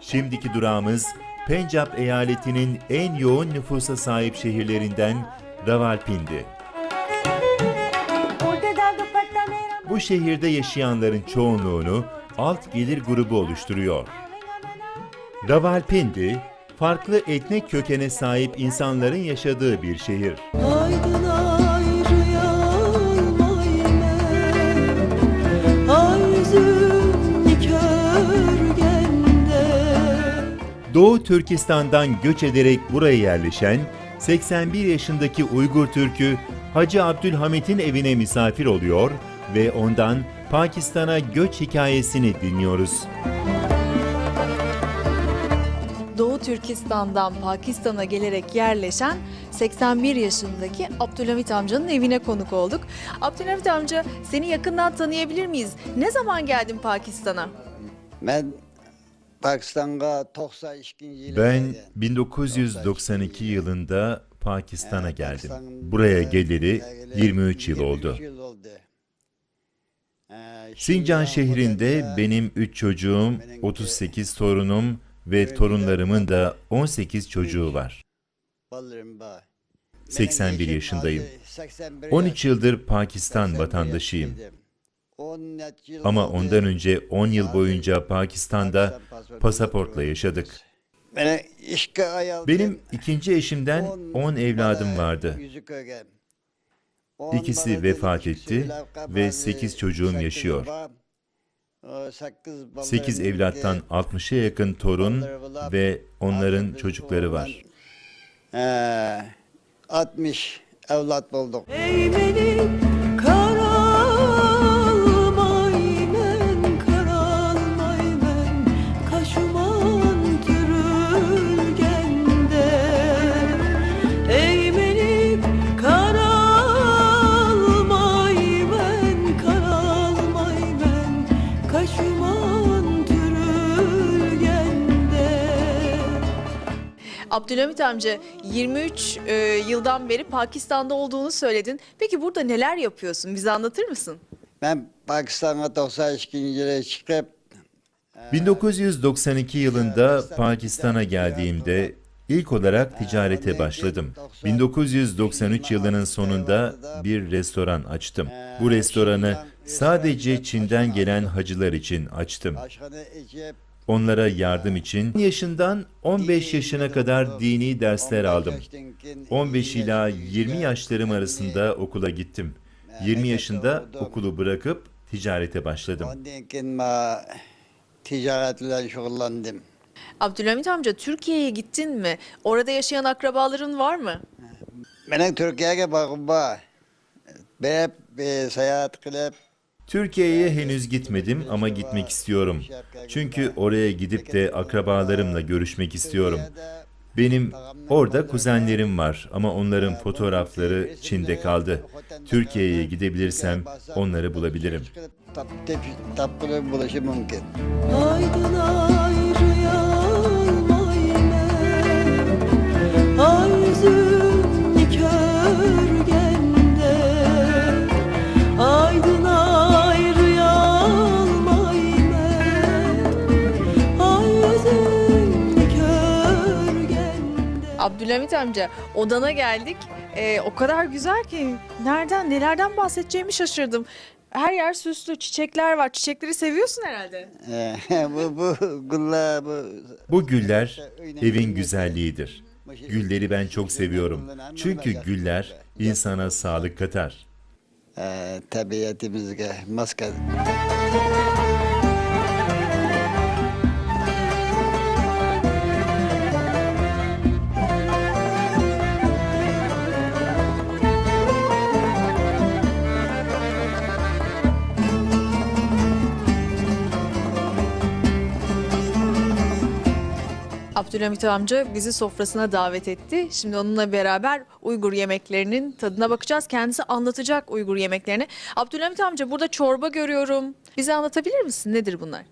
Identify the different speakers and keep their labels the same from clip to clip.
Speaker 1: Şimdiki durağımız Pencap eyaletinin en yoğun nüfusa sahip şehirlerinden Rawalpindi. Bu şehirde yaşayanların çoğunluğunu alt gelir grubu oluşturuyor. Rawalpindi, farklı etnik kökene sahip insanların yaşadığı bir şehir. Doğu Türkistan'dan göç ederek buraya yerleşen 81 yaşındaki Uygur Türk'ü Hacı Abdülhamit'in evine misafir oluyor ve ondan Pakistan'a göç hikayesini dinliyoruz.
Speaker 2: Doğu Türkistan'dan Pakistan'a gelerek yerleşen 81 yaşındaki Abdülhamit amcanın evine konuk olduk. Abdülhamit amca, seni yakından tanıyabilir miyiz? Ne zaman geldin Pakistan'a?
Speaker 3: Ben Pakistan'a 92 yıl.
Speaker 1: Ben 1992 yılında Pakistan'a geldim. Buraya geleli 23 yıl oldu. Sincan şehrinde benim 3 çocuğum, 38 torunum ve torunlarımın da 18 çocuğu var. 81 yaşındayım. 13 yıldır Pakistan vatandaşıyım. Ama ondan önce 10 yıl boyunca Pakistan'da pasaportla yaşadık. Benim ikinci eşimden 10 evladım vardı. İkisi vefat etti ve 8 çocuğum yaşıyor. 8 evlattan 60'a yakın torun ve onların çocukları var.
Speaker 3: 60 evlat bulduk.
Speaker 2: Abdülhamit amca, 23 yıldan beri Pakistan'da olduğunu söyledin. Peki burada neler yapıyorsun? Bize anlatır mısın?
Speaker 3: Ben Pakistan'a 92 yıla çıkıp
Speaker 1: 1992 yılında Pakistan'a geldiğimde ilk olarak ticarete başladım. 1993 yılının sonunda bir restoran açtım. Bu restoranı sadece Çin'den gelen hacılar için açtım. Onlara yardım için yaşından 15 yaşına kadar dini dersler aldım. 15 ila 20 yaşlarım arasında okula gittim. 20 yaşında okulu bırakıp ticarete başladım.
Speaker 3: Ticaretle şugullandım.
Speaker 2: Abdülhamit amca, Türkiye'ye gittin mi? Orada yaşayan akrabaların var mı?
Speaker 3: Benim Türkiye'ye bakıp ben seyahat kılıp
Speaker 1: Türkiye'ye henüz gitmedim ama gitmek istiyorum. Çünkü oraya gidip de akrabalarımla görüşmek istiyorum. Benim orada kuzenlerim var ama onların fotoğrafları Çin'de kaldı. Türkiye'ye gidebilirsem onları bulabilirim.
Speaker 3: Tapkırı buluşu mümkün.
Speaker 4: Aydın ayrı yalmaymen, arzun körgende. Aydın ayrı yalmaymen, arzun körgende.
Speaker 2: Abdülhamit amca, odana geldik. O kadar güzel ki nelerden bahsedeceğimi şaşırdım. Her yer süslü, çiçekler var. Çiçekleri seviyorsun herhalde.
Speaker 3: bu güller
Speaker 1: Bu güller evin güzelliğidir. Gülleri ben çok seviyorum. Çünkü güller insana sağlık katar.
Speaker 3: tabiatimizge maske.
Speaker 2: Abdülhamit amca bizi sofrasına davet etti. Şimdi onunla beraber Uygur yemeklerinin tadına bakacağız. Kendisi anlatacak Uygur yemeklerini. Abdülhamit amca, burada çorba görüyorum. Bize anlatabilir misin? Nedir bunlar?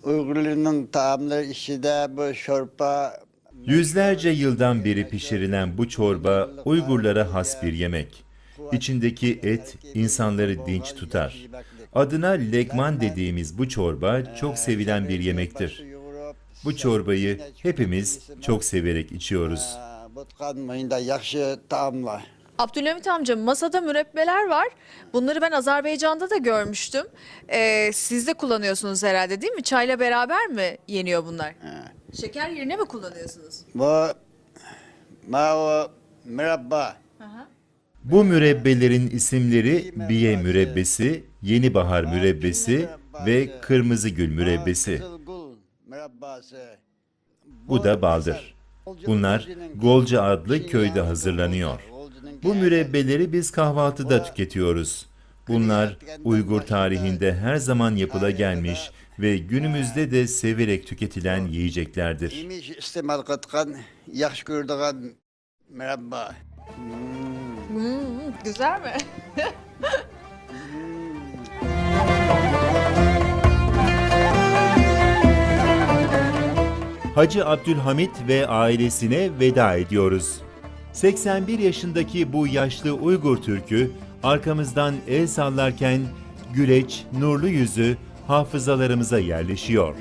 Speaker 3: Uygurların taamları işi de bu çorba.
Speaker 1: Yüzlerce yıldan beri pişirilen bu çorba Uygurlara has bir yemek. İçindeki et insanları dinç tutar. Adına legman dediğimiz bu çorba çok sevilen bir yemektir. Bu çorbayı hepimiz çok severek içiyoruz.
Speaker 3: Botqanmayında yaxşı taamlar.
Speaker 2: Abdülhamit amca, masada mürebbeler var. Bunları ben Azerbaycan'da da görmüştüm. Siz de kullanıyorsunuz herhalde, değil mi? Çayla beraber mi yeniyor bunlar? Şeker yerine mi kullanıyorsunuz?
Speaker 3: Bu mao mürabba.
Speaker 1: Bu mürebbelerin isimleri biye mürebbesi, yeni bahar mürebbesi ve kırmızı gül mürebbesi.
Speaker 3: Kızılgul mürebbası.
Speaker 1: Bu da baldır. Bunlar Golca adlı köyde hazırlanıyor. Bu mürebbeleri biz kahvaltıda tüketiyoruz. Bunlar Uygur tarihinde her zaman yapılagelmiş ve günümüzde de severek tüketilen yiyeceklerdir.
Speaker 3: İmiş istemal qatqan, yaxşı gördiğen mürabba.
Speaker 2: Güzel mi?
Speaker 1: Hacı Abdülhamit ve ailesine veda ediyoruz. 81 yaşındaki bu yaşlı Uygur Türk'ü arkamızdan el sallarken güleç, nurlu yüzü hafızalarımıza yerleşiyor.